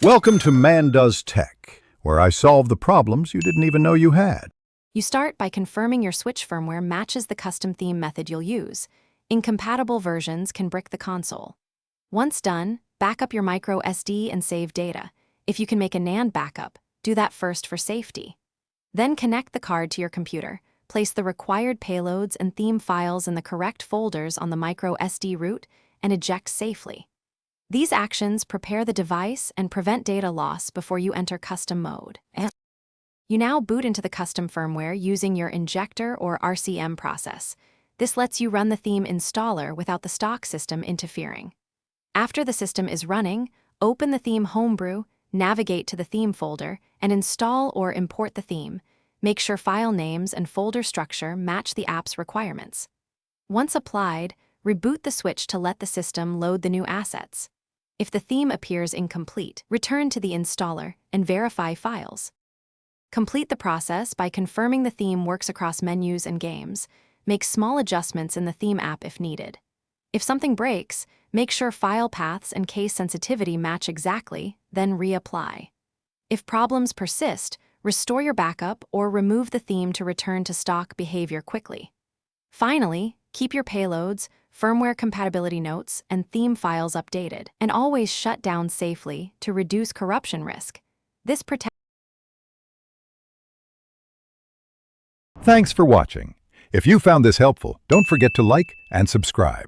Welcome to Man Does Tech, where I solve the problems you didn't even know you had. You start by confirming your Switch firmware matches the custom theme method you'll use. Incompatible versions can brick the console. Once done, back up your micro SD and save data. If you can make a NAND backup, do that first for safety. Then connect the card to your computer, place the required payloads and theme files in the correct folders on the micro SD root, and eject safely. These actions prepare the device and prevent data loss before you enter custom mode. You now boot into the custom firmware using your injector or RCM process. This lets you run the theme installer without the stock system interfering. After the system is running, open the theme homebrew, navigate to the theme folder, and install or import the theme. Make sure file names and folder structure match the app's requirements. Once applied, reboot the Switch to let the system load the new assets. If the theme appears incomplete, return to the installer and verify files. Complete the process by confirming the theme works across menus and games. Make small adjustments in the theme app if needed. If something breaks, make sure file paths and case sensitivity match exactly, then reapply. If problems persist, restore your backup or remove the theme to return to stock behavior quickly. Finally, keep your payloads, firmware compatibility notes, and theme files updated, and always shut down safely to reduce corruption risk. This protects. Thanks for watching. If you found this helpful, don't forget to like and subscribe.